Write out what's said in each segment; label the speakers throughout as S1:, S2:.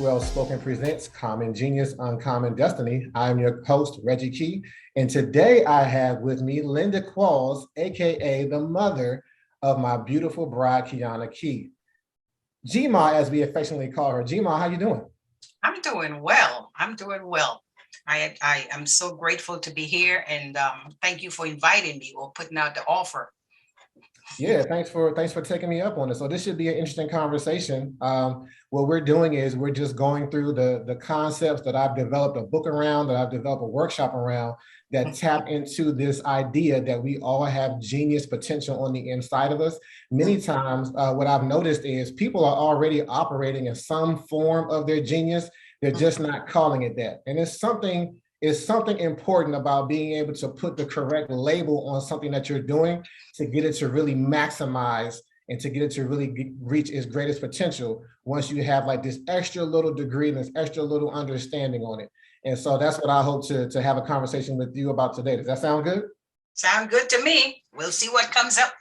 S1: Well Spoken presents Common Genius, Uncommon Destiny. I'm your host, Reggie Key, and today I have with me Linda Qualls, aka the mother of my beautiful bride, Kiana Key. Gma, as we affectionately call her. Gma, how you doing?
S2: I'm doing well. I'm doing well. I am so grateful to be here, and thank you for inviting me or putting out the offer.
S1: Yeah, thanks for taking me up on it. So this should be an interesting conversation. What we're doing is we're just going through the concepts that I've developed a book around, that I've developed a workshop around, that tap into this idea that we all have genius potential on the inside of us. Many times, what I've noticed is people are already operating in some form of their genius. They're just not calling it that, and it's something important about being able to put the correct label on something that you're doing to get it to really maximize and to get it to really reach its greatest potential once you have like this extra little degree and this extra little understanding on it. And so that's what I hope to have a conversation with you about today. Does that sound good?
S2: Sound good to me. We'll see what comes up.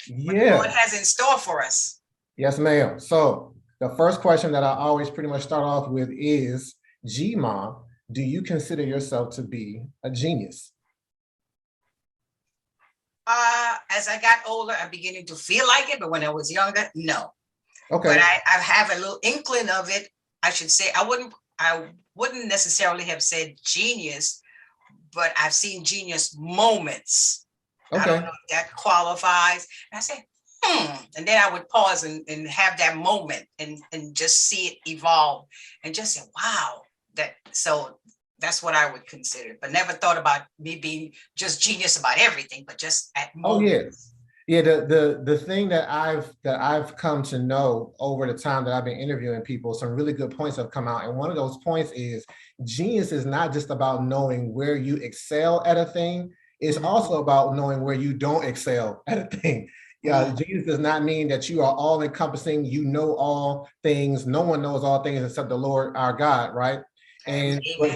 S2: What the
S1: Yeah.
S2: Lord has in store for us.
S1: Yes, ma'am. So the first question that I always pretty much start off with is, G-Mom, do you consider yourself to be a genius?
S2: As I got older, I'm beginning to feel like it, but when I was younger, no.
S1: Okay.
S2: But I have a little inkling of it. I should say I wouldn't necessarily have said genius, but I've seen genius moments.
S1: Okay.
S2: I don't know if that qualifies. And I say, and then I would pause and have that moment and just see it evolve and just say, wow, that's what I would consider, but never thought about me being just genius about everything, but just at moments.
S1: Yeah. The thing that I've come to know over the time that I've been interviewing people, some really good points have come out. And one of those points is genius is not just about knowing where you excel at a thing. It's also about knowing where you don't excel at a thing. Yeah, genius does not mean that you are all encompassing, you know all things. No one knows all things except the Lord our God, right? And but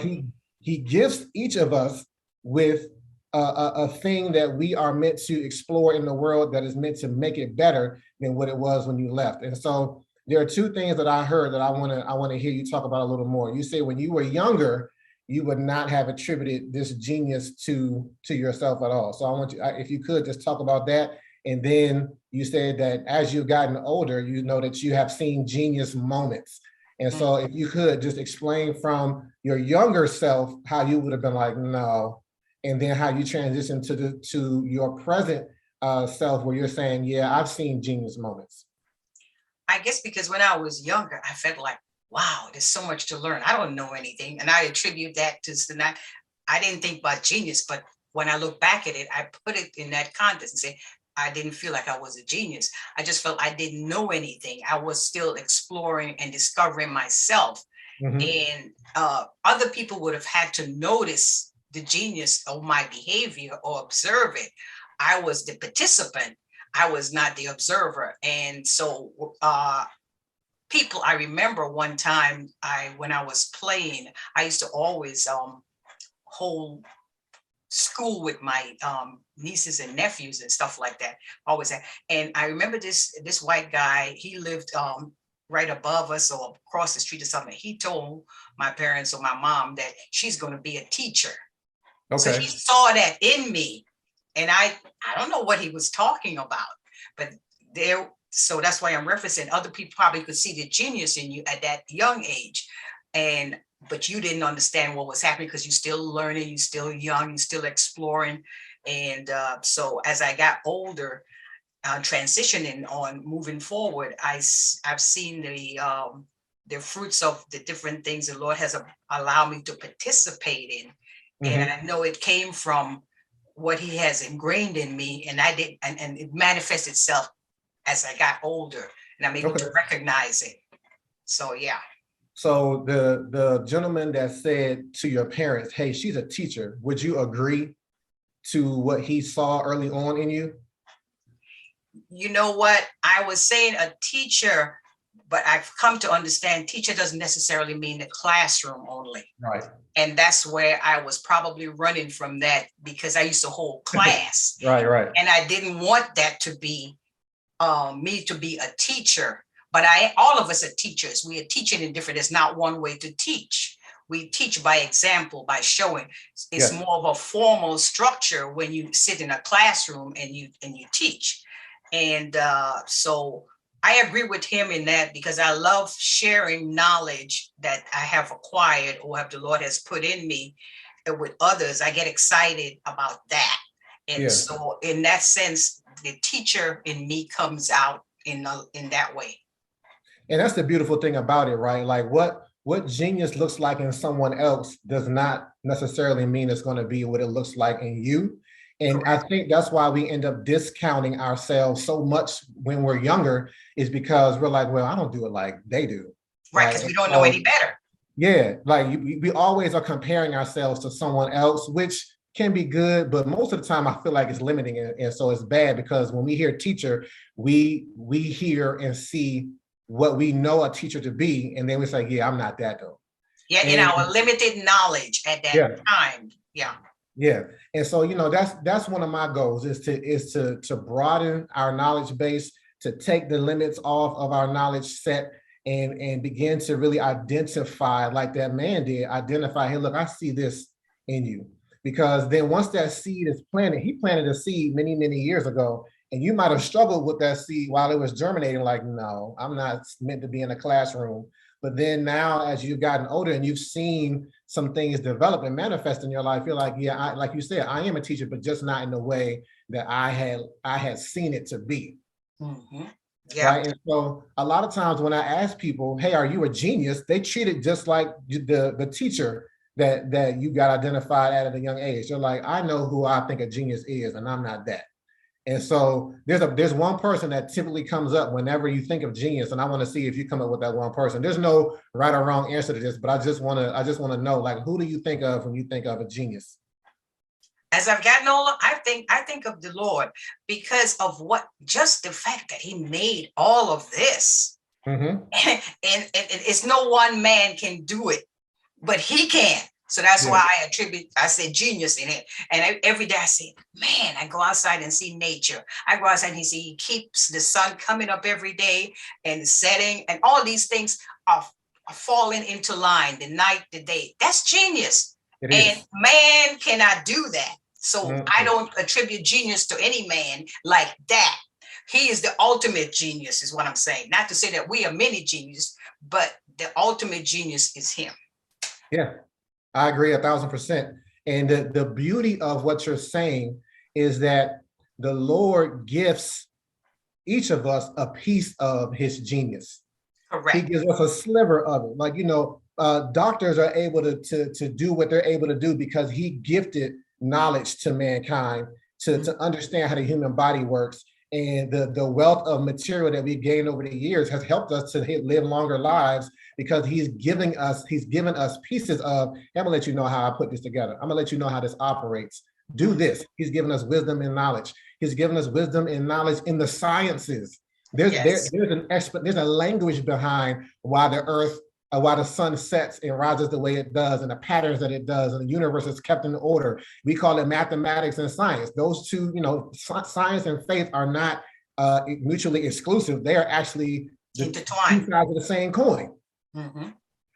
S1: he gifts each of us with a thing that we are meant to explore in the world that is meant to make it better than what it was when you left. And so there are two things that I heard that I want to hear you talk about a little more. You say when you were younger, you would not have attributed this genius to yourself at all. So I want you, if you could just talk about that. And then you said that as you've gotten older, you know that you have seen genius moments. And so if you could just explain from your younger self how you would have been like, no, and then how you transition to your present self where you're saying, yeah, I've seen genius moments.
S2: I guess because when I was younger, I felt like, wow, there's so much to learn. I don't know anything. And I attribute that to the I didn't think about genius, but when I look back at it, I put it in that context and say, I didn't feel like I was a genius. I just felt I didn't know anything. I was still exploring and discovering myself. And other people would have had to notice the genius of my behavior or observe it. I was the participant. I was not the observer. And so I remember one time when I was playing, I used to always hold school with my nieces and nephews and stuff like that. Always. And I remember this white guy, he lived right above us or across the street or something. He told my parents or my mom that she's going to be a teacher. Okay. So he saw that in me. And I don't know what he was talking about, but so that's why I'm referencing other people probably could see the genius in you at that young age. But you didn't understand what was happening because you're still learning, you're still young, you're still exploring. And so as I got older, transitioning on moving forward, I've seen the fruits of the different things the Lord has allowed me to participate in. And I know it came from what he has ingrained in me, and and it manifests itself as I got older, and I'm able to recognize it. So yeah.
S1: So the gentleman that said to your parents, hey, she's a teacher, would you agree to what he saw early on in you?
S2: You know what? I was saying a teacher, but I've come to understand teacher doesn't necessarily mean the classroom only.
S1: Right.
S2: And that's where I was probably running from that because I used to hold class.
S1: Right.
S2: And I didn't want that to be me to be a teacher, But all of us are teachers. We are teaching in different. There's not one way to teach. We teach by example, by showing. It's more of a formal structure when you sit in a classroom and you teach. And so I agree with him in that, because I love sharing knowledge that I have acquired or have the Lord has put in me with others. I get excited about that. And so in that sense, the teacher in me comes out in that way.
S1: And that's the beautiful thing about it, right? Like what genius looks like in someone else does not necessarily mean it's going to be what it looks like in you. And I think that's why we end up discounting ourselves so much when we're younger, is because we're like, well, I don't do it like they do.
S2: Right, because we don't know any better.
S1: Yeah, like we always are comparing ourselves to someone else, which can be good, but most of the time I feel like it's limiting, and so it's bad, because when we hear teacher, we hear and see what we know a teacher to be, and then we say, yeah, I'm not that though.
S2: Yeah, in our limited knowledge at that time.
S1: Yeah. And so, that's one of my goals, is to broaden our knowledge base, to take the limits off of our knowledge set, and begin to really identify, like that man did, identify, hey, look, I see this in you. Because then once that seed is planted, he planted a seed many, many years ago, and you might have struggled with that seed while it was germinating, like, no, I'm not meant to be in a classroom. But then now, as you've gotten older and you've seen some things develop and manifest in your life, you're like, yeah, like you said, I am a teacher, but just not in the way that I had seen it to be.
S2: Mm-hmm.
S1: Right. And so a lot of times when I ask people, hey, are you a genius? They treat it just like the teacher that you got identified at a young age. They're like, I know who I think a genius is, and I'm not that. And so there's one person that typically comes up whenever you think of genius, and I want to see if you come up with that one person. There's no right or wrong answer to this, but I just want to know, like, who do you think of when you think of a genius?
S2: As I've gotten older, I think of the Lord, because of just the fact that he made all of this.
S1: Mm-hmm.
S2: and it's no one man can do it, but he can. So that's why I said genius in it. And every day I say, man, I go outside and see nature. I go outside and he keeps the sun coming up every day and setting, and all these things are falling into line, the night, the day. That's genius. And man cannot do that. So I don't attribute genius to any man like that. He is the ultimate genius, is what I'm saying. Not to say that we are many geniuses, but the ultimate genius is him.
S1: Yeah, I agree 1,000%. And the beauty of what you're saying is that the Lord gifts each of us a piece of his genius.
S2: Correct.
S1: He gives us a sliver of it. Like, doctors are able to do what they're able to do because he gifted knowledge to mankind to understand how the human body works. And the wealth of material that we've gained over the years has helped us to live longer lives, because he's given us pieces of, I'm gonna let you know how I put this together. I'm gonna let you know how this operates. Do this. He's given us wisdom and knowledge. He's given us wisdom and knowledge in the sciences. There's a language behind why the sun sets and rises the way it does, and the patterns that it does, and the universe is kept in order. We call it mathematics and science. Those two, science and faith are not mutually exclusive. They are actually
S2: intertwined,
S1: two sides of the same coin.
S2: Mm-hmm.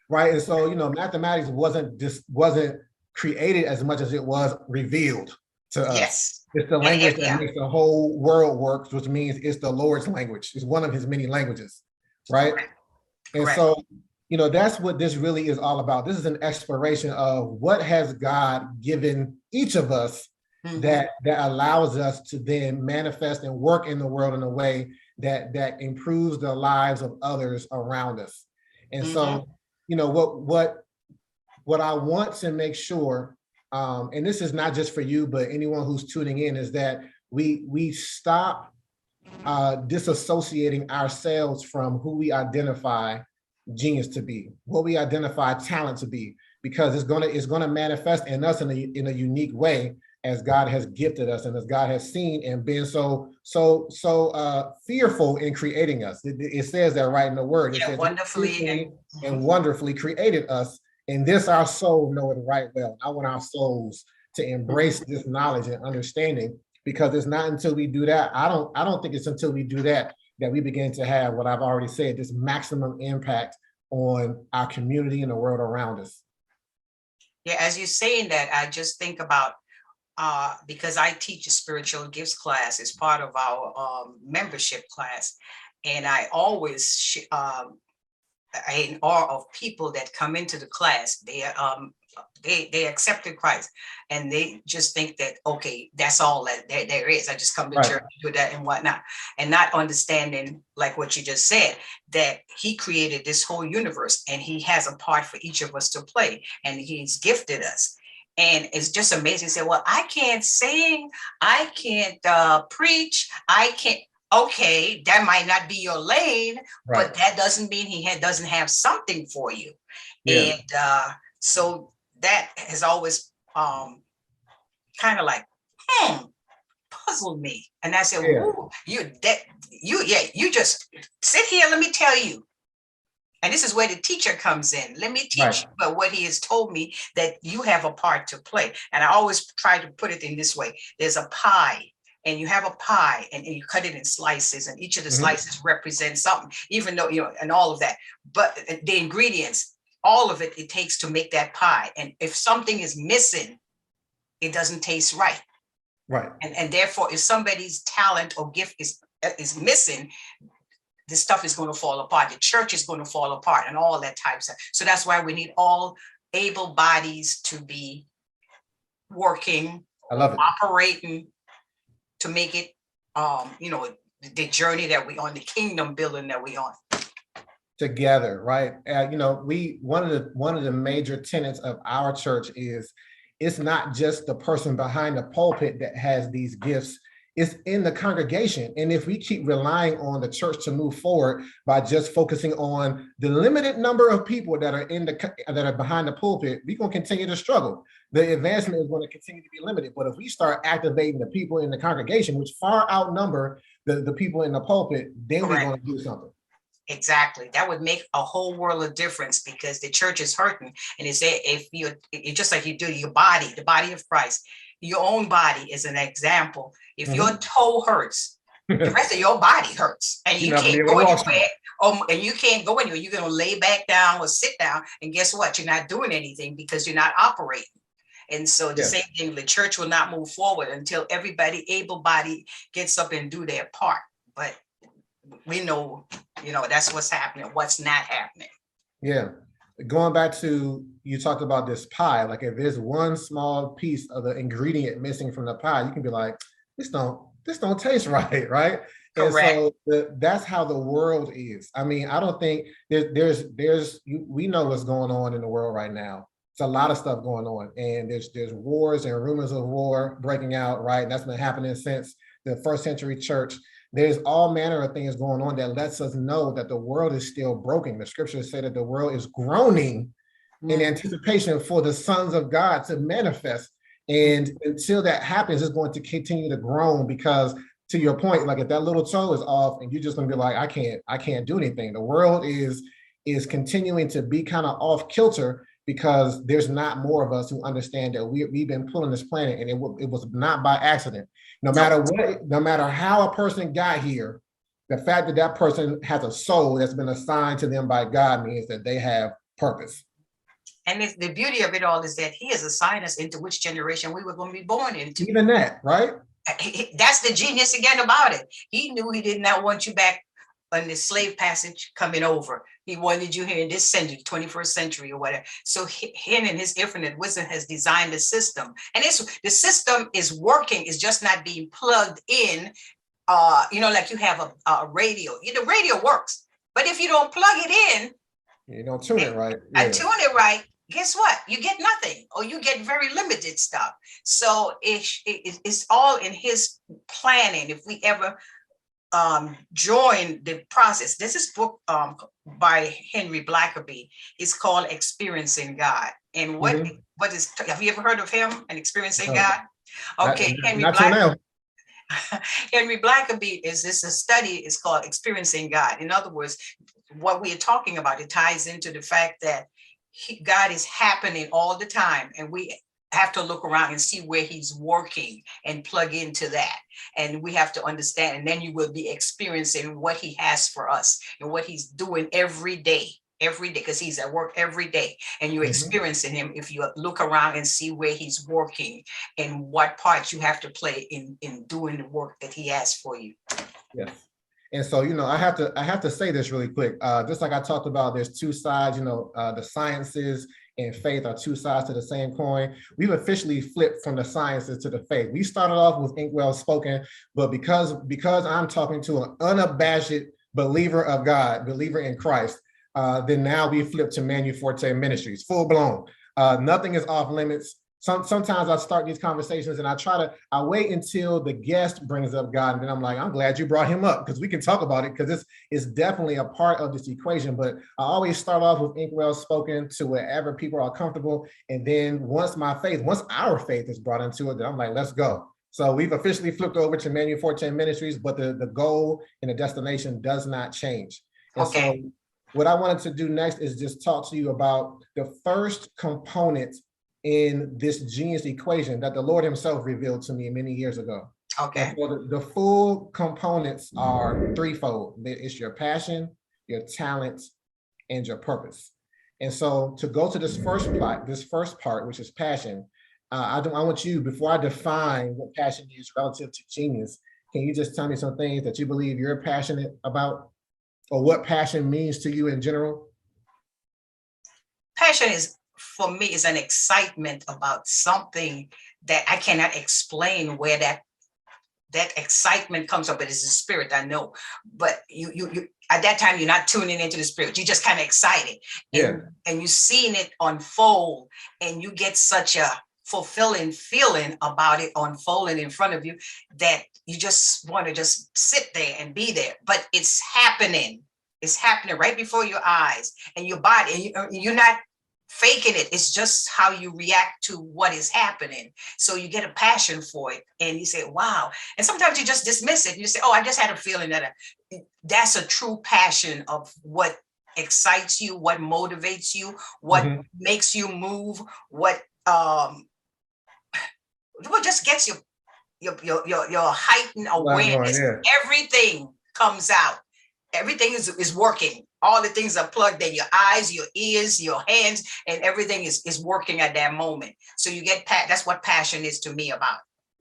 S1: Right. And so, mathematics wasn't created as much as it was revealed to us.
S2: Yes.
S1: It's the language that makes the whole world work, which means it's the Lord's language. It's one of his many languages. Right. Correct. And so, that's what this really is all about. This is an exploration of what has God given each of us that allows us to then manifest and work in the world in a way that improves the lives of others around us. And so, what I want to make sure, and this is not just for you, but anyone who's tuning in, is that we stop disassociating ourselves from who we identify genius to be, what we identify talent to be, because it's gonna manifest in us in a unique way, as God has gifted us and as God has seen and been so fearful in creating us. It says that right in the word. It says,
S2: wonderfully
S1: and wonderfully created us, and this our soul knoweth right well. I want our souls to embrace this knowledge and understanding, because it's not until we do that. I don't think it's until we do that that we begin to have what I've already said, this maximum impact on our community and the world around us.
S2: Yeah, as you're saying that, I just think about because I teach a spiritual gifts class as part of our membership class, and I always in awe of people that come into the class. They accepted Christ, and they just think that, okay, that's all that there is. I just come to church, do that and whatnot, and not understanding, like what you just said, that he created this whole universe and he has a part for each of us to play, and he's gifted us. And it's just amazing. Say, well, I can't sing, I can't preach, I can't. Okay, that might not be your lane, but that doesn't mean he doesn't have something for you. Yeah. And so that has always kind of like puzzled me. And I said, "Ooh, you just sit here. Let me tell you." And this is where the teacher comes in. Let me teach you about what he has told me, that you have a part to play. And I always try to put it in this way: there's a pie. And you have a pie, and you cut it in slices, and each of the slices represents something, even though, and all of that. But the ingredients, all of it takes to make that pie. And if something is missing, it doesn't taste right.
S1: Right.
S2: And therefore, if somebody's talent or gift is missing, the stuff is going to fall apart. The church is going to fall apart, and all that type of stuff. So that's why we need all able bodies to be working, operating, to make it, the journey that we on, the kingdom building that we on
S1: together, right? One of the major tenets of our church is it's not just the person behind the pulpit that has these gifts. It's in the congregation. And if we keep relying on the church to move forward by just focusing on the limited number of people that are behind the pulpit, we're going to continue to struggle. The advancement is going to continue to be limited. But if we start activating the people in the congregation, which far outnumber the people in the pulpit, then we're going to do something.
S2: Exactly. That would make a whole world of difference, because the church is hurting. And if you're just like you do your body, the body of Christ, your own body is an example. If your toe hurts, the rest of your body hurts, and you can't go anywhere. And you can't go anywhere. You're going to lay back down or sit down, and guess what? You're not doing anything because you're not operating. And so the same thing, the church will not move forward until everybody able-bodied gets up and do their part. But we know, that's what's happening, what's not happening.
S1: Yeah. Going back to, you talked about this pie, like if there's one small piece of the ingredient missing from the pie, you can be like, this don't taste right, right?
S2: Correct.
S1: And so that's how the world is. I mean, I don't think we know what's going on in the world right now. It's a lot of stuff going on, and there's wars and rumors of war breaking out, right? That's been happening since the first century church. There's all manner of things going on that lets us know that the world is still broken. The scriptures say that the world is groaning in anticipation for the sons of God to manifest. And until that happens, it's going to continue to groan, because to your point, like if that little toe is off and you're just going to be like, I can't do anything. The world is continuing to be kind of off kilter, because there's not more of us who understand that we've been pulling this planet, and it was not by accident. No matter how a person got here, the fact that that person has a soul that's been assigned to them by God means that they have purpose.
S2: And the beauty of it all is that he has assigned us into which generation we were going to be born into.
S1: Even that, right?
S2: That's the genius again about it. He knew he did not want you back on the slave passage coming over. He wanted you here in this century, 21st century or whatever. So him and his infinite wisdom has designed the system. And the system is working. It's just not being plugged in. Like you have a radio. The radio works. But if you don't plug it in,
S1: you don't tune it right.
S2: I tune it right. Guess what? You get nothing, or you get very limited stuff. So it's all in his planning. If we ever join the process, this is book by Henry Blackaby. It's called Experiencing God. And what is? Have you ever heard of him and Experiencing God? Okay, Henry Blackaby is a study. It's called Experiencing God. In other words, what we are talking about, it ties into the fact that God is happening all the time, and we have to look around and see where he's working and plug into that. And we have to understand, and then you will be experiencing what he has for us and what he's doing every day, because he's at work every day, and you're experiencing him if you look around and see where he's working and what part you have to play in doing the work that he has for you.
S1: Yes. And so, I have to say this really quick. Just like I talked about, there's two sides, the sciences and faith are two sides to the same coin. We've officially flipped from the sciences to the faith. We started off with Ink Well Spoken, but because I'm talking to an unabashed believer of God, believer in Christ, then now we flip to Manu Forti Ministries, full blown. Nothing is off limits. Sometimes I start these conversations and I wait until the guest brings up God, and then I'm like, I'm glad you brought him up because we can talk about it, because it's definitely a part of this equation. But I always start off with Ink Well Spoken to wherever people are comfortable. And then once our faith is brought into it, then I'm like, let's go. So we've officially flipped over to Manu Forti Ministries, but the goal and the destination does not change. And
S2: okay.
S1: So what I wanted to do next is just talk to you about the first component in this genius equation that the Lord himself revealed to me many years ago.
S2: Okay.
S1: So the full components are threefold. It's your passion, your talent, and your purpose. And so to go to this first part, which is passion, I want you, before I define what passion is relative to genius, can you just tell me some things that you believe you're passionate about, or what passion means to you in general?
S2: Passion for me is an excitement about something that I cannot explain where that excitement comes up. It is the spirit, I know, but you at that time you're not tuning into the spirit. You're just kind of excited, and you're seeing it unfold, and you get such a fulfilling feeling about it unfolding in front of you that you just want to just sit there and be there. But it's happening. It's happening right before your eyes and your body, and you're not faking it. It's just how you react to what is happening. So you get a passion for it, and you say, wow. And sometimes you just dismiss it. You say, oh, I just had a feeling that that's a true passion of what excites you, what motivates you, what makes you move, what just gets your heightened awareness. Everything comes out. Everything is working. All the things are plugged in, your eyes, your ears, your hands, and everything is working at that moment. So you get that's what passion is to me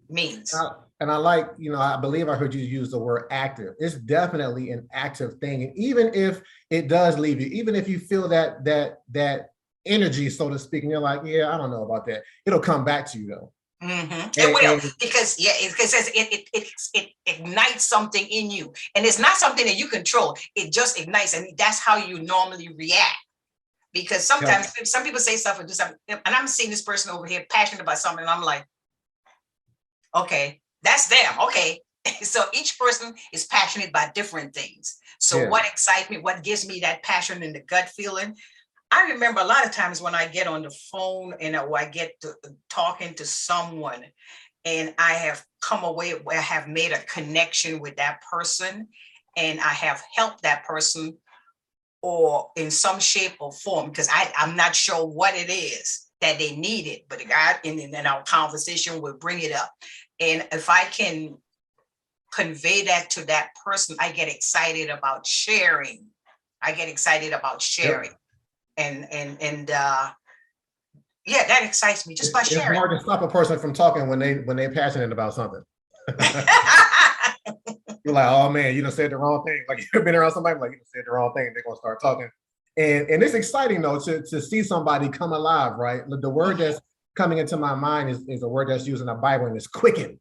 S2: means.
S1: And I like, I believe I heard you use the word active. It's definitely an active thing. And even if it does leave you, even if you feel that energy, so to speak, and you're like, yeah, I don't know about that, it'll come back to you though.
S2: It will, because it ignites something in you, and it's not something that you control. It just ignites, and that's how you normally react. Because sometimes some people say stuff and do something, and I'm seeing this person over here passionate about something, and I'm like, okay, that's them. Okay, so each person is passionate about different things. So what excites me, what gives me that passion and the gut feeling? I remember a lot of times when I get on the phone and I get to talking to someone, and I have come away where I have made a connection with that person, and I have helped that person or in some shape or form, because I'm not sure what it is that they needed, but God in our conversation will bring it up. And if I can convey that to that person, I get excited about sharing. And that excites me just by sharing.
S1: It's hard to stop a person from talking when they're passionate about something. You're like, oh man, you done said the wrong thing. Like you've been around somebody, like you done said the wrong thing, they're gonna start talking. And it's exciting though to see somebody come alive, right? The word that's coming into my mind is a word that's used in the Bible, and it's quicken.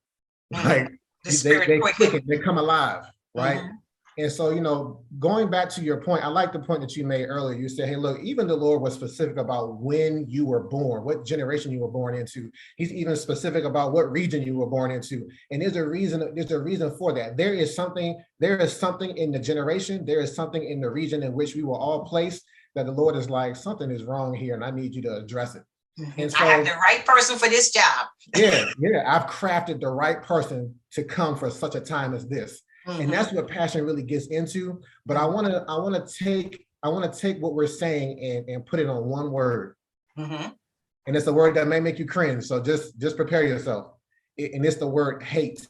S1: Like they quicken, they come alive, right? And so, going back to your point, I like the point that you made earlier. You said, hey, look, even the Lord was specific about when you were born, what generation you were born into. He's even specific about what region you were born into. And there's a reason for that. There is something in the generation, there is something in the region in which we were all placed that the Lord is like, something is wrong here, and I need you to address it.
S2: And so, I have the right person for this job.
S1: I've crafted the right person to come for such a time as this. And that's what passion really gets into. But I want to take what we're saying and put it on one word. And it's a word that may make you cringe. So just prepare yourself. And it's the word hate.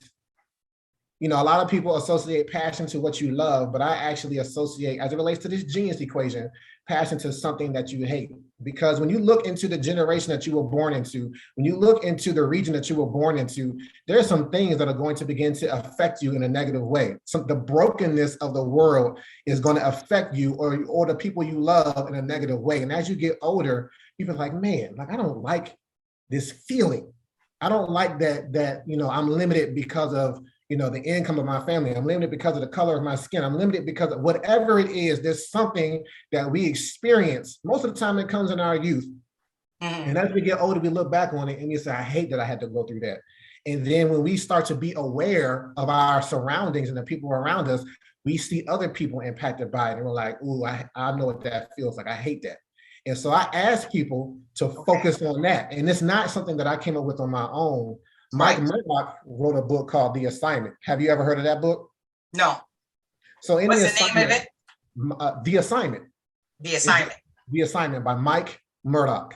S1: You know, a lot of people associate passion to what you love, but I actually associate, as it relates to this genius equation, passion to something that you hate. Because when you look into the generation that you were born into, when you look into the region that you were born into, there are some things that are going to begin to affect you in a negative way. So the brokenness of the world is going to affect you or the people you love in a negative way. And as you get older, you feel like, man, like I don't like this feeling. I don't like that, you know, I'm limited because of, you know, the income of my family. I'm limited because of the color of my skin. I'm limited because of whatever it is. There's something that we experience. Most of the time it comes in our youth. And as we get older, we look back on it and we say, I hate that I had to go through that. And then when we start to be aware of our surroundings and the people around us, we see other people impacted by it. And we're like, ooh, I know what that feels like. I hate that. And so I ask people to focus on that. And it's not something that I came up with on my own. Mike Murdoch wrote a book called The Assignment. Have you ever heard of that book?
S2: No.
S1: So in
S2: What's the name of it?
S1: The Assignment.
S2: The Assignment.
S1: The Assignment by Mike Murdoch.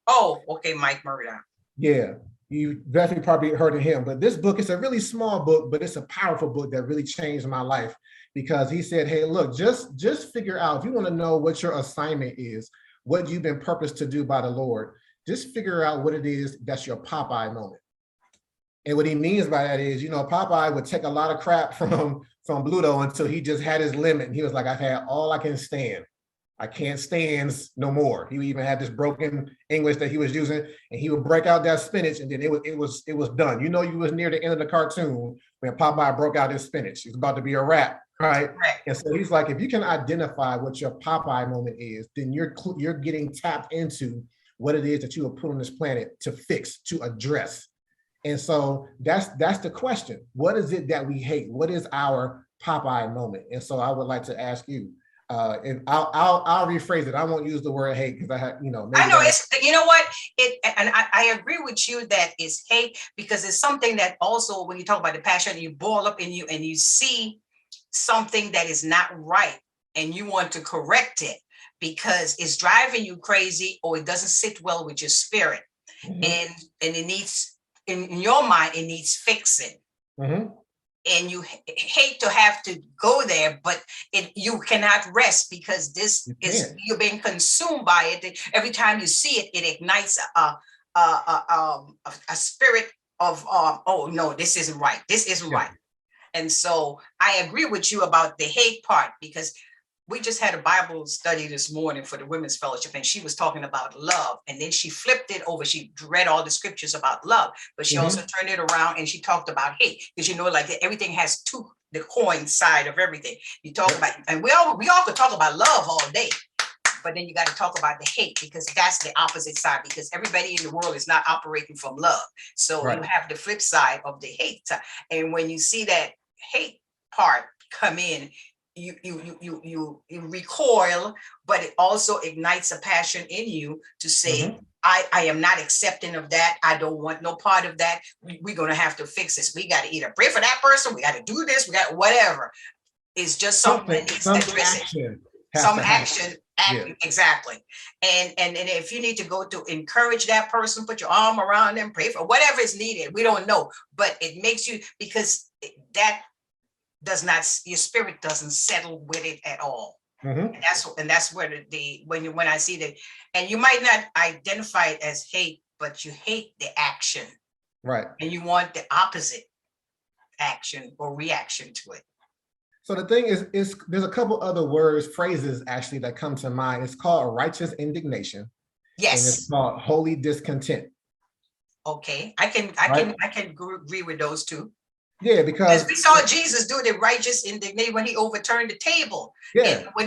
S2: Oh, okay, Mike Murdoch.
S1: Yeah, you definitely probably heard of him. But this book is a really small book, but it's a powerful book that really changed my life, because he said, hey, look, just figure out, if you want to know what your assignment is, what you've been purposed to do by the Lord, just figure out what it is that's your Popeye moment. And what he means by that is, you know, Popeye would take a lot of crap from Bluto until he just had his limit. And he was like, I've had all I can stand. I can't stand no more. He even had this broken English that he was using, and he would break out that spinach, and then it was done. You know, you was near the end of the cartoon when Popeye broke out his spinach. It's about to be a wrap, right? And so he's like, if you can identify what your Popeye moment is, then you're getting tapped into what it is that you were put on this planet to fix, to address. And so that's the question. What is it that we hate? What is our Popeye moment? And so I would like to ask you, and I'll rephrase it. I won't use the word hate because I have, you know.
S2: I know it's, you know what, and I agree with you that it's hate, because it's something that also, when you talk about the passion, you boil up in you and you see something that is not right and you want to correct it because it's driving you crazy or it doesn't sit well with your spirit. And it needs, in your mind, it needs fixing. And you hate to have to go there, but you cannot rest because you're being consumed by it. Every time you see it, it ignites a spirit of, oh no, this isn't right. This isn't right. And so I agree with you about the hate part, because we just had a Bible study this morning for the Women's Fellowship, and she was talking about love. And then she flipped it over. She read all the scriptures about love, but she also turned it around and she talked about hate. Because, you know, like everything has the coin side of everything. You talk about, and we all could talk about love all day, but then you got to talk about the hate, because that's the opposite side, because everybody in the world is not operating from love. So you have the flip side of the hate. And when you see that hate part come in, you recoil, but it also ignites a passion in you to say, I am not accepting of that. I don't want no part of that. We're going to have to fix this. We got to either pray for that person. We got to do this. We got whatever. It's just something that needs addressing. Some action. Exactly. And if you need to go to encourage that person, put your arm around them, pray for whatever is needed. We don't know, but it makes you, because that does not, your spirit doesn't settle with it at all. And that's where when I see that, and you might not identify it as hate, but you hate the action, right? And you want the opposite action or reaction to it.
S1: So the thing is there's a couple other words, phrases actually that come to mind. It's called righteous indignation. Yes. And it's called holy discontent.
S2: Okay, I can agree with those two.
S1: Yeah, because
S2: we saw Jesus do the righteous indignation when he overturned the table. Yeah, and when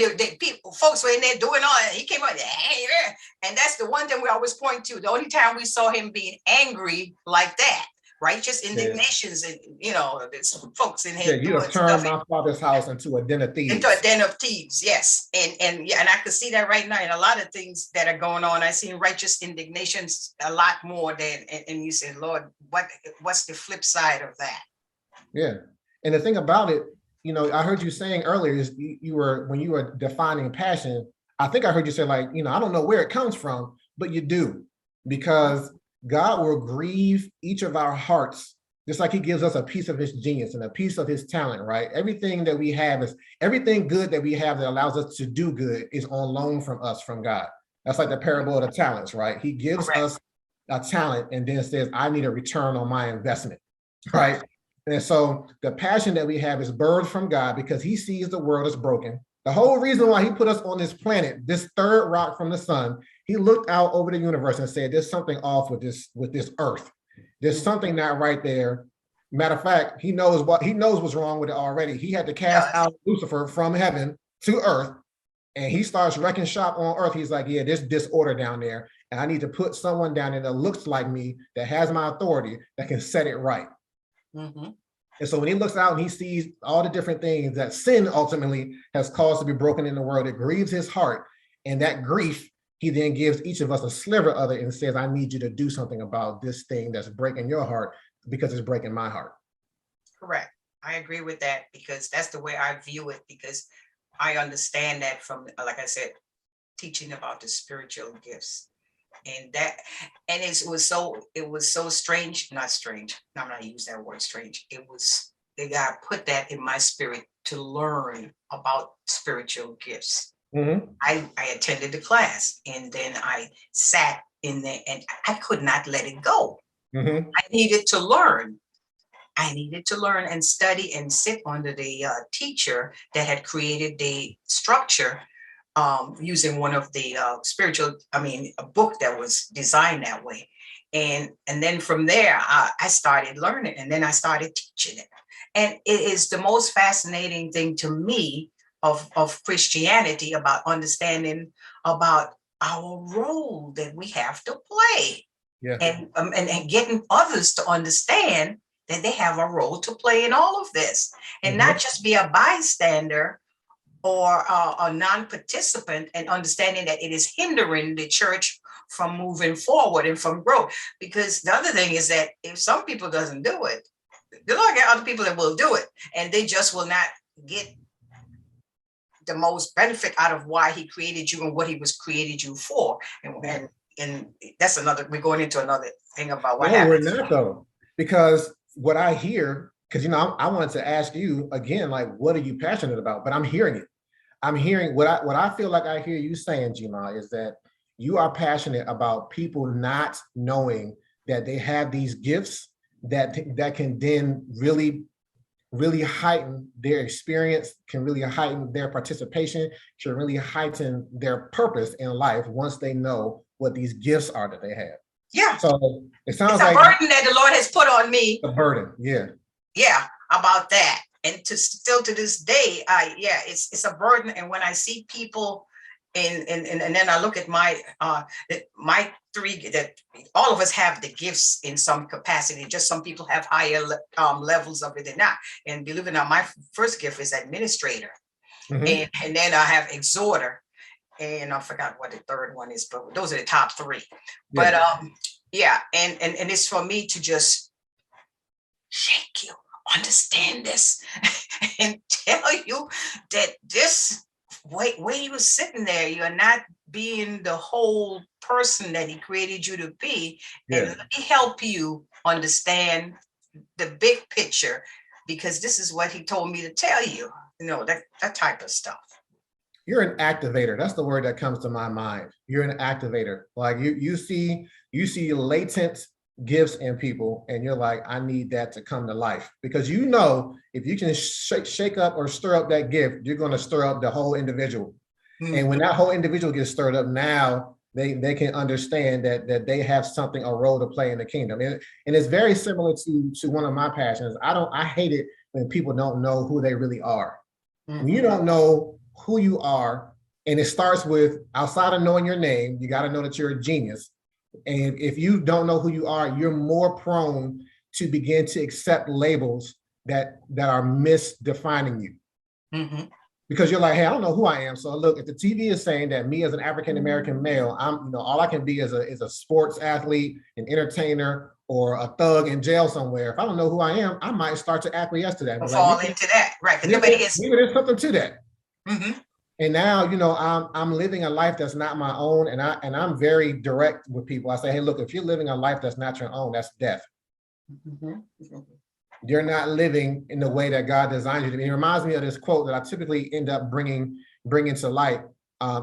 S2: folks were in there doing all that, he came out there, and that's the one thing we always point to. The only time we saw him being angry like that, righteous indignations, and you know, there's some folks in here.
S1: Yeah, you have turned my father's house into a den of thieves.
S2: Into a den of thieves, yes, and I could see that right now in a lot of things that are going on. I see righteous indignations a lot more than, and you said, Lord, what's the flip side of that?
S1: Yeah. And the thing about it, you know, I heard you saying earlier is when you were defining passion, I think I heard you say, like, you know, I don't know where it comes from, but you do. because God will grieve each of our hearts, just like he gives us a piece of his genius and a piece of his talent, right? Everything that we have is everything good that we have that allows us to do good is on loan from us, from God. That's like the parable of the talents, right? He gives
S2: Correct.
S1: us a talent and then says, I need a return on my investment, right?
S2: Correct.
S1: And so the passion that we have is birthed from God because he sees the world as broken. The whole reason why he put us on this planet, this third rock from the sun, he looked out over the universe and said, there's something off with this earth. There's something not right there. Matter of fact, he knows what's wrong with it already. He had to cast out Lucifer from heaven to earth, and he starts wrecking shop on earth. He's like, yeah, there's disorder down there, and I need to put someone down there that looks like me, that has my authority, that can set it right.
S2: Mm-hmm.
S1: And so when he looks out and he sees all the different things that sin ultimately has caused to be broken in the world, it grieves his heart. And that grief, he then gives each of us a sliver of it and says, I need you to do something about this thing that's breaking your heart because it's breaking my heart.
S2: Correct. I agree with that because that's the way I view it, because I understand that from, like I said, teaching about the spiritual gifts. And it was so strange, not strange. I'm not using that word strange. God put that in my spirit to learn about spiritual gifts.
S1: Mm-hmm.
S2: I attended the class and then I sat in there and I could not let it go.
S1: Mm-hmm.
S2: I needed to learn. I needed to learn and study and sit under the teacher that had created the structure using one of the a book that was designed that way. And then from there, I started learning and then I started teaching it. And it is the most fascinating thing to me of Christianity, about understanding about our role that we have to play.
S1: Yeah.
S2: And getting others to understand that they have a role to play in all of this, and not just be a bystander or a non-participant, and understanding that it is hindering the church from moving forward and from growth. Because the other thing is that if some people doesn't do it, there are other people that will do it, and they just will not get the most benefit out of why he created you and what he was created you for. And that's another, we're going into another thing about what happens.
S1: We're not though, because what I hear, because I wanted to ask you again, like, what are you passionate about? But I'm hearing it. I'm hearing what I feel like I hear you saying, Gma, is that you are passionate about people not knowing that they have these gifts that can then really heighten their experience, can really heighten their participation, can really heighten their purpose in life once they know what these gifts are that they have.
S2: Yeah.
S1: So it sounds
S2: it's a
S1: like
S2: burden that the Lord has put on me.
S1: A burden, yeah.
S2: Yeah, about that. And still to this day, it's a burden. And when I see people and then I look at my three, that all of us have the gifts in some capacity. Just some people have higher levels of it than not. And believe it or not, my first gift is administrator. Mm-hmm. And then I have exhorter. And I forgot what the third one is, but those are the top three. Yeah. But and it's for me to just shake you, understand this, and tell you that this where you were sitting there, you're not being the whole person that he created you to be. Yeah. And let me help you understand the big picture, because this is what he told me to tell you, that type of stuff.
S1: You're an activator. That's the word that comes to my mind. You're an activator. Like you see latent gifts in people and you're like, I need that to come to life, because if you can shake up or stir up that gift, you're going to stir up the whole individual. Mm-hmm. And when that whole individual gets stirred up, now they can understand that they have a role to play in the kingdom. And it's very similar to one of my passions. I hate it when people don't know who they really are. Mm-hmm. When you don't know who you are, and it starts with, outside of knowing your name, you got to know that you're a genius. And if you don't know who you are, you're more prone to begin to accept labels that are misdefining you. Mm-hmm. Because you're like, hey, I don't know who I am. So look, if the TV is saying that me as an African-American male, I'm, all I can be is a sports athlete, an entertainer, or a thug in jail somewhere. If I don't know who I am, I might start to acquiesce to that.
S2: Fall into that, right? Maybe
S1: there's something to that.
S2: Mm-hmm.
S1: And now, I'm living a life that's not my own, and I'm very direct with people. I say, hey, look, if you're living a life that's not your own, that's death.
S2: Mhm.
S1: You're not living in the way that God designed you to be. It reminds me of this quote that I typically end up bringing to light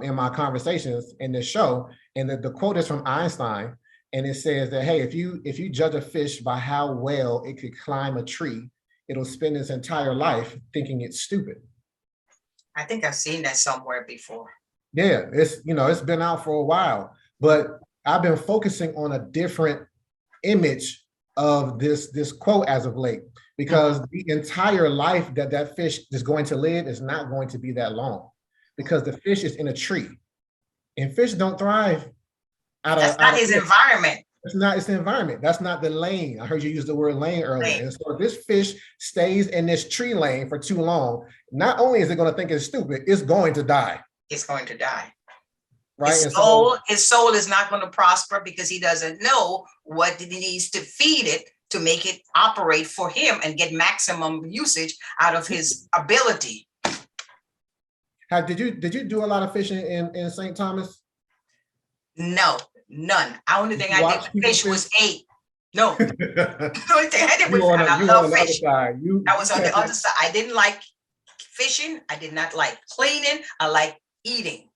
S1: in my conversations in this show. And the quote is from Einstein, and it says that, hey, if you judge a fish by how well it could climb a tree, it'll spend its entire life thinking it's stupid.
S2: I think I've seen that somewhere before.
S1: Yeah, it's been out for a while, but I've been focusing on a different image of this quote as of late, because the entire life that fish is going to live is not going to be that long, because the fish is in a tree, and fish don't thrive
S2: That's not his environment.
S1: It's not its environment. That's not the lane. I heard you use the word lane earlier.
S2: Lane.
S1: And so if this fish stays in this tree lane for too long, not only is it going to think it's stupid, it's going to die.
S2: It's going to die.
S1: Right.
S2: His soul is not going to prosper because he doesn't know what he needs to feed it to make it operate for him and get maximum usage out of his ability.
S1: Did you do a lot of fishing in St. Thomas?
S2: No, none. The only thing I did with fish was ate. No. The only thing I did was I love fish. I was on the other side. I didn't like fishing. I did not like cleaning. I like eating.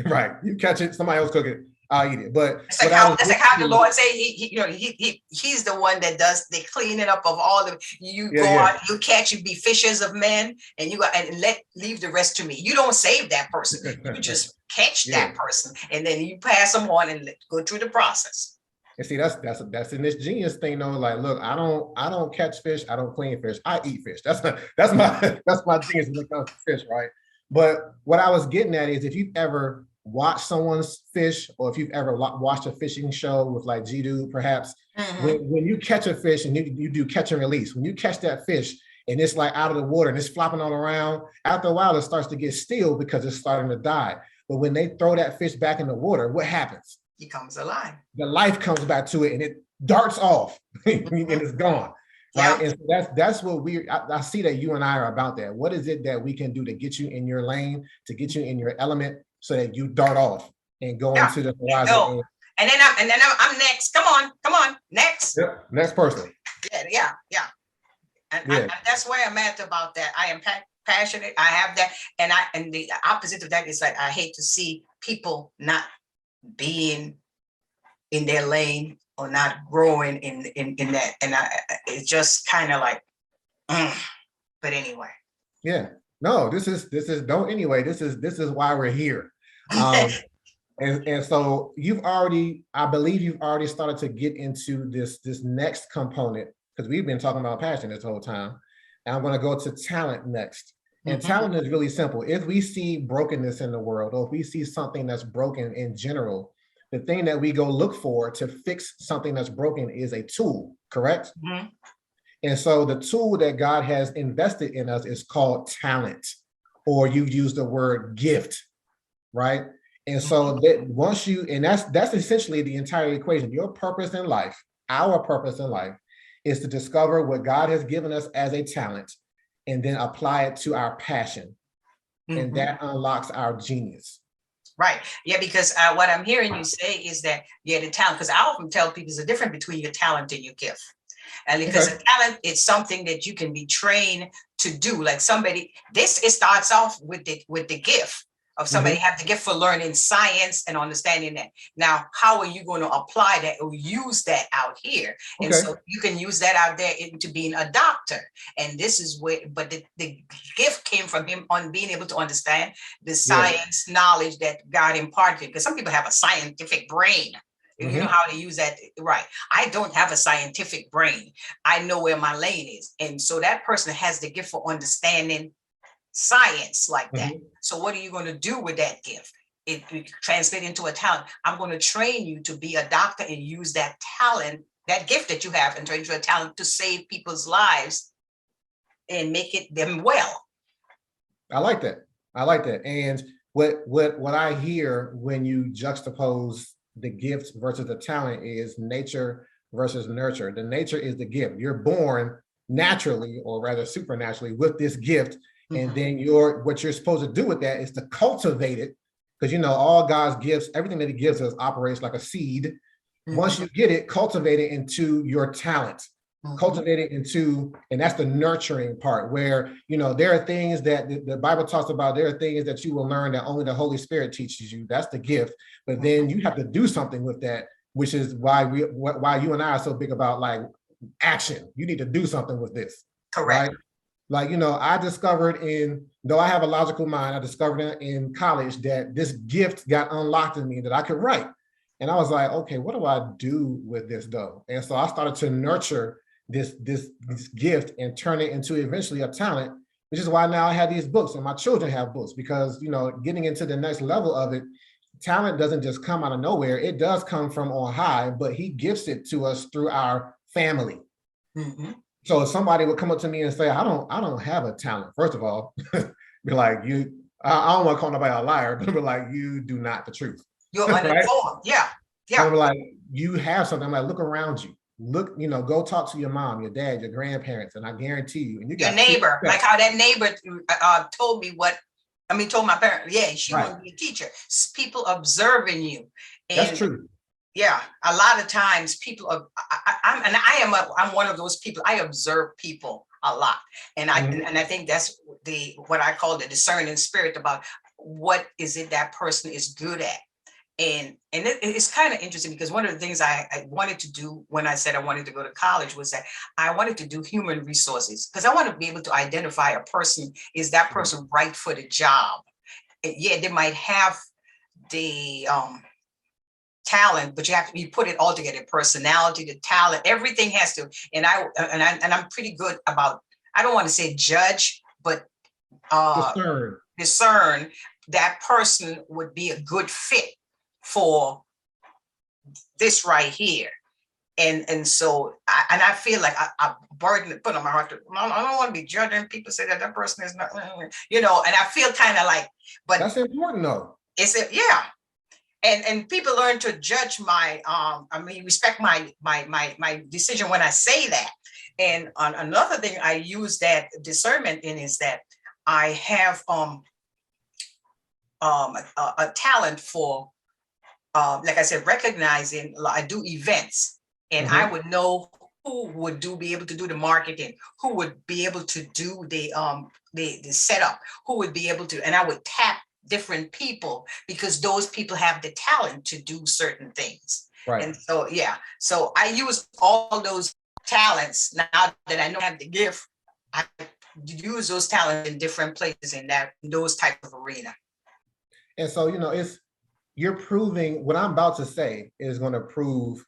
S1: Right. You catch it, somebody else cook it, I'll eat it. But
S2: it's like how the Lord say he's the one that does the cleaning up of all the out, you catch, you be fishers of men, and you go and leave the rest to me. You don't save that person. You just catch that person, and then you pass them on and go through the process.
S1: And see, that's in this genius thing though. Like, look, I don't catch fish, I don't clean fish, I eat fish. That's my genius when it comes to fish, right? But what I was getting at is, if you've ever watched someone's fish, or if you've ever watched a fishing show with like G-Dude, perhaps, when you catch a fish and you do catch and release, when you catch that fish and it's like out of the water and it's flopping all around, after a while it starts to get still because it's starting to die. But when they throw that fish back in the water, what happens?
S2: He comes alive.
S1: The life comes back to it and it darts off and it's gone. Right. And so that's what I see that you and I are about that. What is it that we can do to get you in your lane, to get you in your element, so that you dart off and go into the horizon?
S2: And then I'm next. Come on, next.
S1: Yep. Next person.
S2: Yeah. And that's where I'm at about that. I am passionate. I have that, and the opposite of that is like I hate to see people not being in their lane or not growing in that, and it's just kind of like, but anyway.
S1: Yeah, no, this is don't anyway. This is why we're here, and so I believe you've already started to get into this next component, because we've been talking about passion this whole time, and I'm going to go to talent next. And talent is really simple. If we see brokenness in the world, or if we see something that's broken in general, the thing that we go look for to fix something that's broken is a tool, correct? And so the tool that God has invested in us is called talent, or you've used the word gift, right? And so that that's essentially the entire equation. Your purpose in life, our purpose in life, is to discover what God has given us as a talent and then apply it to our passion. And that unlocks our genius.
S2: Right. Yeah, because what I'm hearing you say is that the talent, because I often tell people there's a difference between your talent and your gift. And because a talent is something that you can be trained to do. Like it starts off with the gift of somebody have the gift for learning science and understanding that. Now, how are you going to apply that or use that out here? And so you can use that out there into being a doctor. And this is where, but the gift came from him on being able to understand the science knowledge that God imparted. Because some people have a scientific brain. You know how to use that, right? I don't have a scientific brain. I know where my lane is. And so that person has the gift for understanding science like that. So what are you going to do with that gift? It translate into a talent. I'm going to train you to be a doctor and use that talent, that gift that you have, and turn into a talent to save people's lives and make them well.
S1: I like that. And what I hear when you juxtapose the gift versus the talent is nature versus nurture. The nature is the gift. You're born naturally, or rather supernaturally, with this gift. And then what you're supposed to do with that is to cultivate it, because all God's gifts, everything that he gives us operates like a seed. Once you get it, cultivate it into your talent. Cultivate it into, and that's the nurturing part, where there are things that the Bible talks about. There are things that you will learn that only the Holy Spirit teaches you. That's the gift. But then you have to do something with that, which is why you and I are so big about like action. You need to do something with this.
S2: Correct.
S1: Right? Like, I discovered though I have a logical mind, I discovered in college that this gift got unlocked in me, that I could write. And I was like, okay, what do I do with this though? And so I started to nurture this gift and turn it into eventually a talent, which is why now I have these books and my children have books, because, getting into the next level of it, talent doesn't just come out of nowhere. It does come from on high, but he gifts it to us through our family. So if somebody would come up to me and say, I don't have a talent, first of all, be like, I don't want to call nobody a liar, but be like, you do not the truth.
S2: You're uninformed. Yeah. Yeah.
S1: I'm like, you have something. I'm like, look around you. Look, go talk to your mom, your dad, your grandparents, and I guarantee you. And you got
S2: your neighbor, like how that neighbor told my parents, yeah, she wanted to be a teacher. People observing you. And
S1: that's true.
S2: Yeah, a lot of times people are, I'm one of those people. I observe people a lot, and I think that's what I call the discerning spirit about what is it that person is good at. And it's kind of interesting, because one of the things I wanted to do when I said I wanted to go to college was that I wanted to do human resources, because I want to be able to identify a person. Is that person right for the job? Yeah, they might have the talent, but you put it all together: personality, the talent, everything has to. And I'm pretty good about, I don't want to say judge, but discern that person would be a good fit for this right here. And so I feel like I burden put on my heart I don't want to be judging people, say that person is not, and I feel kind of like, but
S1: that's important though.
S2: Yeah. And people learn to judge respect my decision when I say that. And on another thing I use that discernment in is that I have a talent for like I said, recognizing. I do events, and I would know who would be able to do the marketing, who would be able to do the setup, who would be able to, and I would tap different people, because those people have the talent to do certain things. Right. And so, yeah, so I use all those talents now that I know I have the gift. I use those talents in different places in those type of arena.
S1: And so, you're proving what I'm about to say is going to prove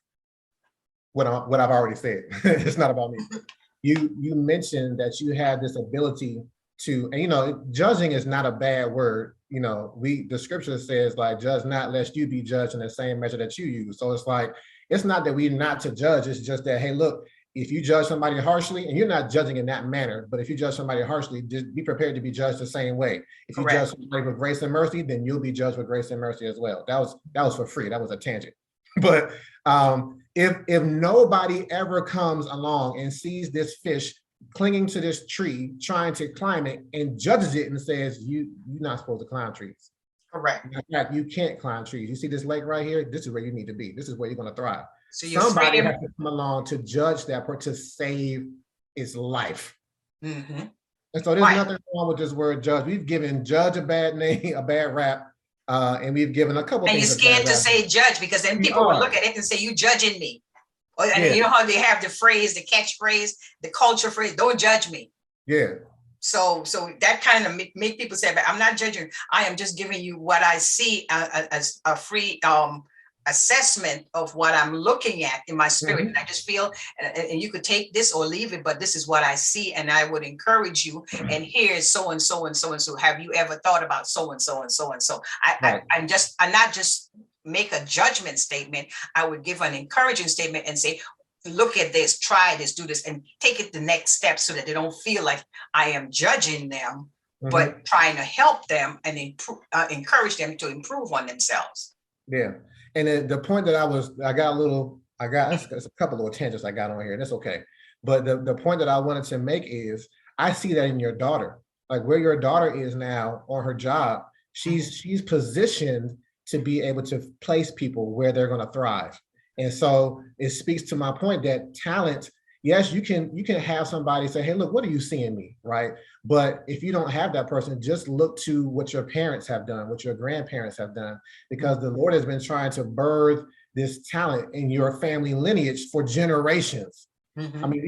S1: what I've already said. It's not about me. You mentioned that you have this ability to, and judging is not a bad word. The scripture says, like, judge not lest you be judged in the same measure that you use. So it's like, it's not that we're not to judge. It's just that, hey, look, if you judge somebody harshly, and you're not judging in that manner, but if you judge somebody harshly, just be prepared to be judged the same way. If you judge somebody with grace and mercy, then you'll be judged with grace and mercy as well. That was for free. That was a tangent. But if nobody ever comes along and sees this fish clinging to this tree, trying to climb it, and judges it and says, you're not supposed to climb trees.
S2: Correct.
S1: In fact, you can't climb trees. You see this lake right here? This is where you need to be. This is where you're going to thrive. So somebody has to come along to judge that person, to save its life. And so there's nothing wrong with this word judge. We've given judge a bad name, a bad rap, and we've given a couple. And
S2: you're scared to say judge, because then people will look at it and say, you judging me. And you know how they have the phrase, the catchphrase, the culture phrase, don't judge me.
S1: Yeah.
S2: So that kind of make people say, but I'm not judging. I am just giving you what I see as a free assessment of what I'm looking at in my spirit. And I just feel, and you could take this or leave it, but this is what I see, and I would encourage you. And here's so and so and so and so. Have you ever thought about so and so and so and so? I'm not just make a judgment statement. I would give an encouraging statement and say, look at this, try this, do this, and take it the next step, so that they don't feel like I am judging them, but trying to help them and encourage them to improve on themselves.
S1: Yeah. And the point that I got a couple of tangents I got on here, and that's okay. But the point that I wanted to make is, I see that in your daughter. like where your daughter is now on her job, she's positioned to be able to place people where they're going to thrive. And so it speaks to my point that talent, yes, you can have somebody say, hey, look, what are you seeing me? Right. But if you don't have that person, just look to what your parents have done, what your grandparents have done, because the Lord has been trying to birth this talent in your family lineage for generations. I mean,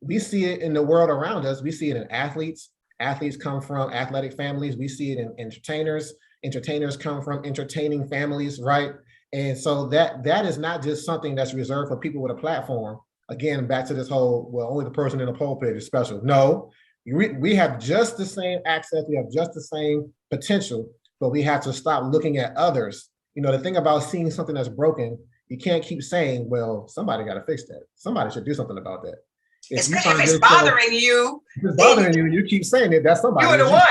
S1: we see it in the world around us. We see it in athletes. Athletes come from athletic families. We see it in entertainers. Entertainers come from entertaining families, right? And so that is not just something that's reserved for people with a platform. Again, back to this whole, well, only the person in the pulpit is special. No, we have just the same access. We have just the same potential, but we have to stop looking at others. You know, the thing about seeing something that's broken, you can't keep saying, well, somebody got to fix that. Somebody should do something about that. If you
S2: Especially if
S1: find
S2: it's
S1: yourself,
S2: bothering you,
S1: if it's bothering you, you keep saying it, that's somebody.
S2: you're the one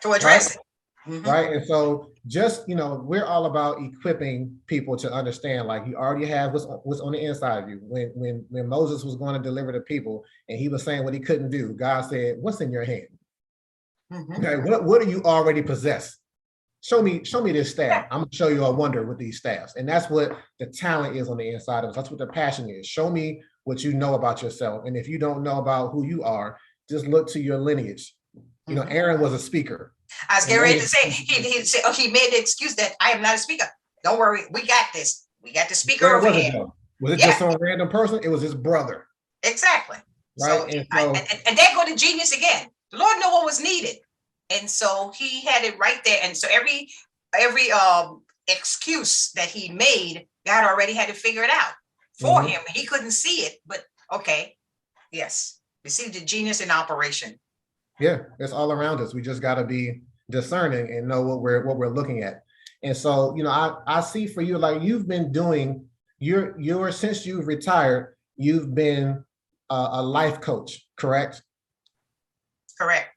S2: to
S1: Right?
S2: address it.
S1: Right. And so just, we're all about equipping people to understand, like you already have what's on the inside of you. When Moses was going to deliver the people and he was saying what he couldn't do, God said, what's in your hand? Okay, what do you already possess? Show me this staff. I'm gonna show you a wonder with these staffs. And that's what the talent is on the inside of us. That's what the passion is. Show me what you know about yourself. And if you don't know about who you are, just look to your lineage. Aaron was a speaker.
S2: I was getting ready to say, he said, oh, he made the excuse that I am not a speaker. Don't worry, we got this. We got the speaker over here.
S1: Was it just some random person? It was his brother.
S2: Exactly.
S1: Right.
S2: And there go the genius again. The Lord knew what was needed. And so he had it right there. And so every excuse that he made, God already had to figure it out for him. He couldn't see it, but okay. Yes. You see the genius in operation.
S1: Yeah, it's all around us. We just got to be discerning and know what we're looking at. And so, I see for you, like you've been doing your since you've retired, you've been a life coach, correct?
S2: Correct.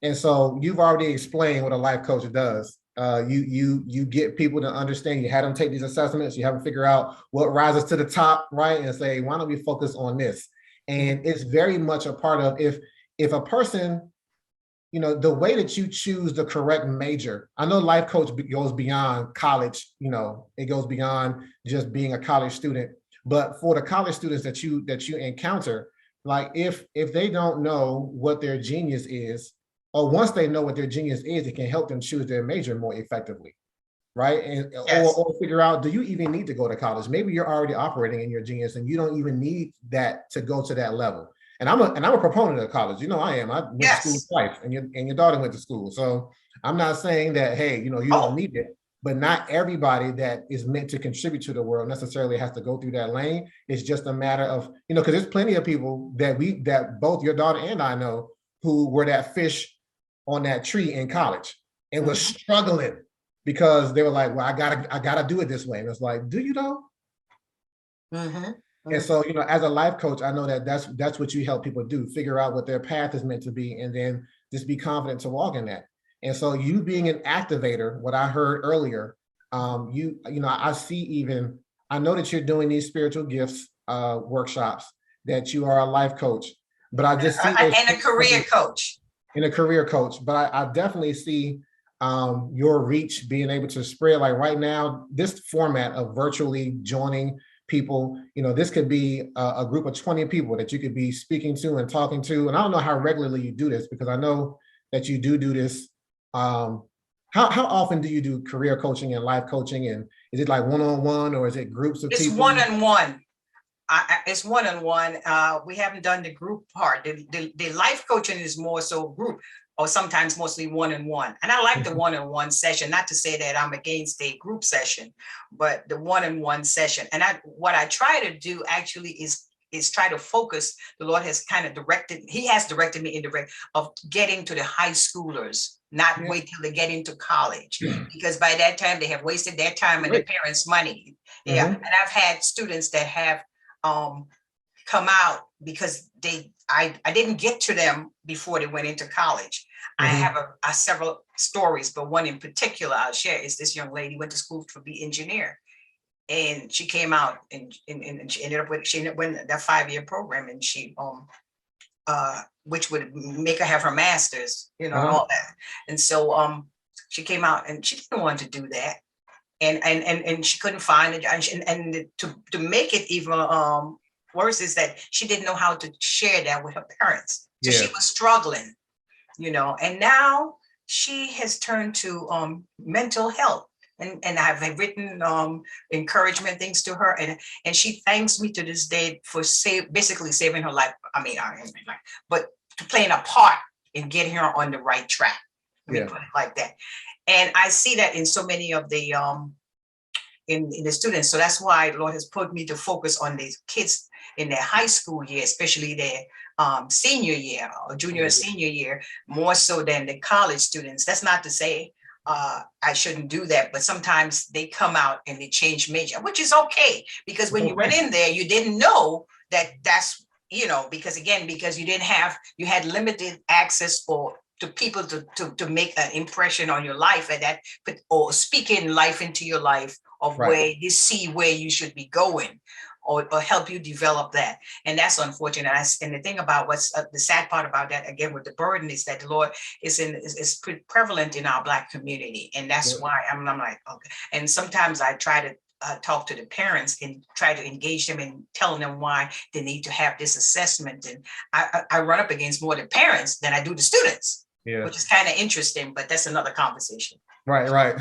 S1: And so you've already explained what a life coach does. You get people to understand. You have them take these assessments. You have them figure out what rises to the top, right? And say, why don't we focus on this? And it's very much a part of if a person, the way that you choose the correct major. I know life coach goes beyond college. It goes beyond just being a college student. But for the college students that you encounter, like if they don't know what their genius is, or once they know what their genius is, it can help them choose their major more effectively, right? And yes. or figure out, do you even need to go to college? Maybe you're already operating in your genius and you don't even need that to go to that level. And I'm a proponent of college. I am. I went to school twice, and your daughter went to school. So I'm not saying that, hey, you don't need it, but not everybody that is meant to contribute to the world necessarily has to go through that lane. It's just a matter of, because there's plenty of people that both your daughter and I know who were that fish on that tree in college and was struggling because they were like, well, I gotta do it this way. And it's like, do you though? And so, as a life coach, I know that that's what you help people do, figure out what their path is meant to be, and then just be confident to walk in that. And so you being an activator, what I heard earlier, I see I know that you're doing these spiritual gifts workshops, that you are a life coach, but I just see
S2: and a career coach.
S1: And a career coach, but I definitely see your reach being able to spread. Like right now, this format of virtually joining people, this could be a group of 20 people that you could be speaking to and talking to. And I don't know how regularly you do this, because I know that you do this. How often do you do career coaching and life coaching? And is it like one-on-one, or is it groups of people?
S2: It's one-on-one. It's one-on-one. We haven't done the group part. The life coaching is more so group, or sometimes mostly one-on-one. And I like the one-on-one session, not to say that I'm against a group session, but the one-on-one session. And what I try to do actually is try to focus. The Lord has kind of He has directed me in the direction of getting to the high schoolers, not wait till they get into college, because by that time they have wasted their time and their parents' money. Yeah. And I've had students that have come out because I didn't get to them before they went into college. I have several stories, but one in particular I'll share is this young lady went to school to be engineer, and she came out and she ended up with that 5-year program, and she which would make her have her master's, and
S1: Uh-huh.
S2: all that. And so she came out and she didn't want to do that. And she couldn't find it. And to make it even worse is that she didn't know how to share that with her parents. So she
S1: Yeah.
S2: was struggling, and now she has turned to mental health. And I've written encouragement things to her, and she thanks me to this day for basically saving her life. I mean, but to playing a part in getting her on the right track. Let me put it like that. And I see that in so many of the in the students. So that's why the Lord has put me to focus on these kids in their high school year, especially their senior year or junior or senior year, more so than the college students. That's not to say I shouldn't do that, but sometimes they come out and they change major, which is okay, because when you went in there, you didn't know that's because you had limited access to people to make an impression on your life or speaking life into your life of where you see where you should be going, or help you develop that. And that's unfortunate. And the thing about what's the sad part about that, again, with the burden, is that the Lord is prevalent in our Black community. And that's why I'm like, okay. And sometimes I try to talk to the parents and try to engage them in telling them why they need to have this assessment. And I run up against more the parents than I do the students, which is kind of interesting, but that's another conversation.
S1: Right.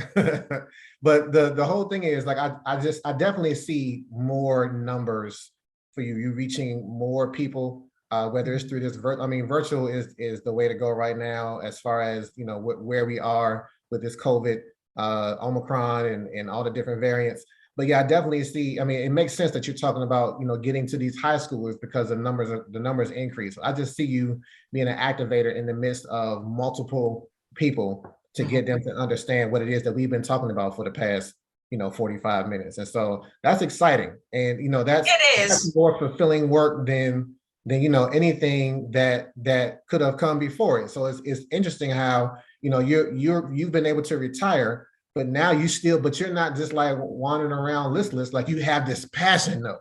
S1: But the whole thing is, like, I definitely see more numbers for you reaching more people, whether it's through this virtual is the way to go right now, as far as where we are with this COVID, Omicron, and all the different variants. But yeah, I definitely see. I mean, it makes sense that you're talking about getting to these high schoolers, because the numbers increase. I just see you being an activator in the midst of multiple people to get them to understand what it is that we've been talking about for the past 45 minutes. And so that's exciting. And that's more fulfilling work than anything that could have come before it. So it's interesting how you've been able to retire, but now you're not just like wandering around listless. Like, you have this passion though,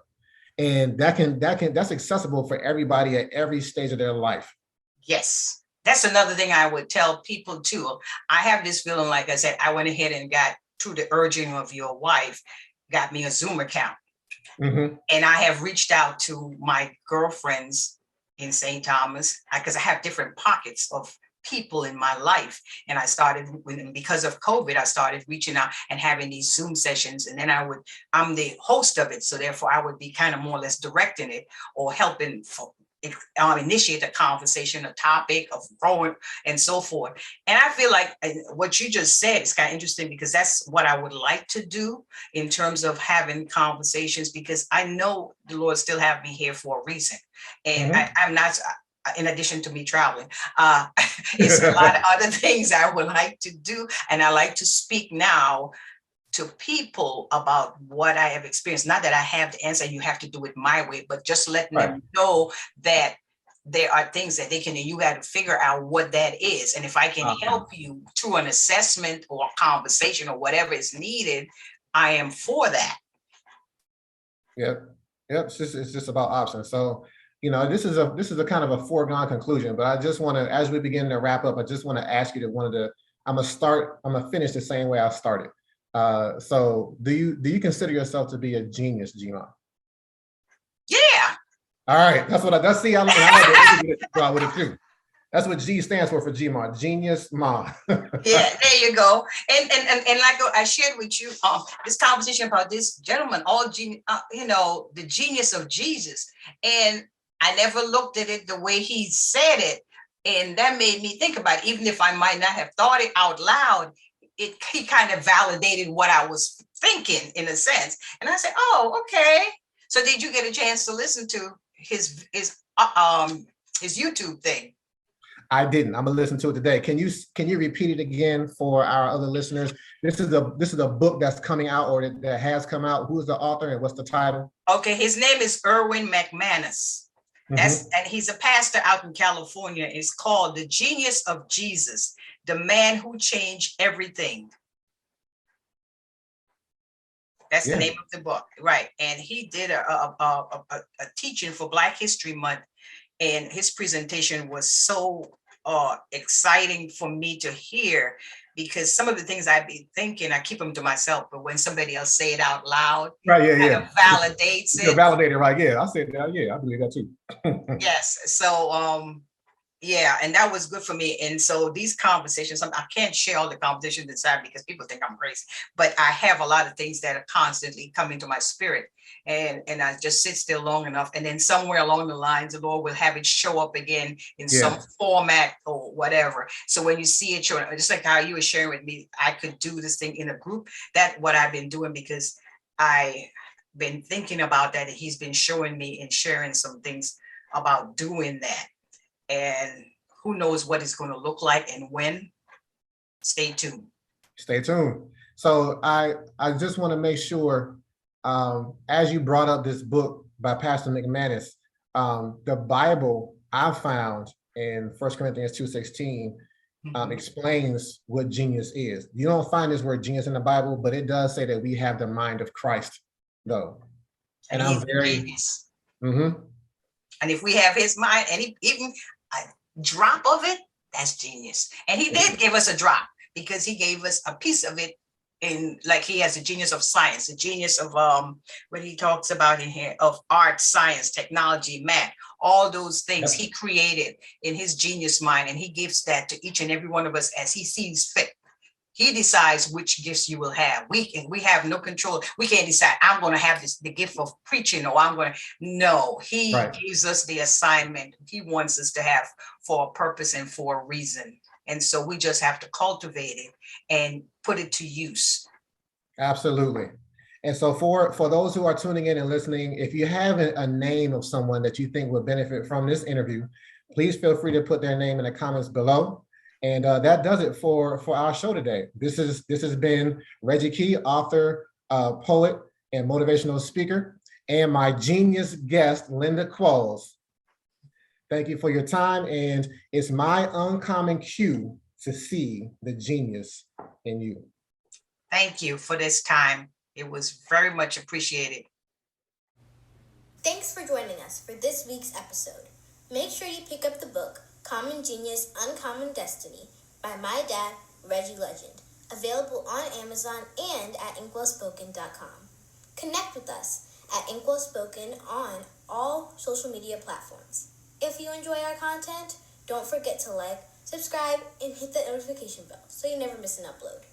S1: and that's accessible for everybody at every stage of their life.
S2: Yes. That's another thing I would tell people too. I have this feeling, like I said, I went ahead and got, through the urging of your wife, got me a Zoom account. And I have reached out to my girlfriends in St. Thomas, because I have different pockets of people in my life. And because of COVID, I started reaching out and having these Zoom sessions. And then I'm the host of it. So therefore I would be kind of more or less directing it, or helping initiate a conversation, a topic of growing, and so forth. And I feel like what you just said is kind of interesting, because that's what I would like to do in terms of having conversations, because I know the Lord still have me here for a reason. And I'm not, in addition to me traveling, it's a lot of other things I would like to do. And I like to speak now to people about what I have experienced. Not that I have the answer, you have to do it my way, but just letting them know that there are things that you got to figure out what that is. And if I can help you through an assessment or a conversation or whatever is needed, I am for that.
S1: Yep. It's just about options. So, this is a kind of a foregone conclusion, but I just want to, as we begin to wrap up, I just want to ask you I'm gonna finish the same way I started. So do you consider yourself to be a genius, G-Ma?
S2: Yeah.
S1: All right. That's I like to with it too. That's what G stands for G-Ma, genius ma.
S2: Yeah, there you go. And like I shared with you this conversation about this gentleman, the genius of Jesus. And I never looked at it the way he said it. And that made me think about it. Even if I might not have thought it out loud, he kind of validated what I was thinking, in a sense. And I said, oh, okay. So did you get a chance to listen to his YouTube thing?
S1: I didn't. I'm gonna listen to it today. Can you repeat it again for our other listeners? This is a book that's coming out, or that has come out. Who is the author and what's the title?
S2: Okay, his name is Erwin McManus. And he's a pastor out in California. It's called The Genius of Jesus, the Man Who Changed Everything. That's the name of the book, right? And he did a teaching for Black History Month And his presentation was so exciting for me to hear, because some of the things I'd be thinking, I keep them to myself, but when somebody else say it out loud,
S1: Right, yeah,
S2: kind
S1: yeah.
S2: of validates
S1: You're
S2: it.
S1: validated, right? Yeah, I said that. Yeah, I believe that too.
S2: Yes. So yeah, and that was good for me. And so these conversations, I can't share all the conversations inside because people think I'm crazy, but I have a lot of things that are constantly coming to my spirit. And I just sit still long enough. And then somewhere along the lines, the Lord will have it show up again in some format or whatever. So when you see it showing, just like how you were sharing with me, I could do this thing in a group. That's what I've been doing, because I been thinking about that. And he's been showing me and sharing some things about doing that. And who knows what it's going to look like and when. Stay tuned.
S1: Stay tuned. So I just want to make sure, as you brought up this book by Pastor McManus, the Bible I found in 1 Corinthians 2:16 explains what genius is. You don't find this word genius in the Bible, but it does say that we have the mind of Christ, though. And I'm very
S2: genius. And if we have his mind, and even a drop of it, that's genius. And he did give us a drop, because he gave us a piece of it. In, like, he has a genius of science, a genius of what he talks about in here, of art, science, technology, math, all those things he created in his genius mind, and he gives that to each and every one of us as he sees fit. He decides which gifts you will have. We have no control. We can't decide, I'm going to have the gift of preaching, or I'm going to. No, he gives us the assignment he wants us to have for a purpose and for a reason. And so we just have to cultivate it and put it to use.
S1: Absolutely. And so for those who are tuning in and listening, if you have a name of someone that you think would benefit from this interview, please feel free to put their name in the comments below. And that does it for our show today. This has been Reggie Key, author, poet, and motivational speaker, and my genius guest, Linda Qualls. Thank you for your time, and it's my uncommon cue to see the genius in you.
S2: Thank you for this time. It was very much appreciated.
S3: Thanks for joining us for this week's episode. Make sure you pick up the book, Common Genius, Uncommon Destiny, by my dad, Reggie Legend, available on Amazon and at inkwellspoken.com. Connect with us at Inkwellspoken on all social media platforms. If you enjoy our content, don't forget to like, subscribe, and hit the notification bell so you never miss an upload.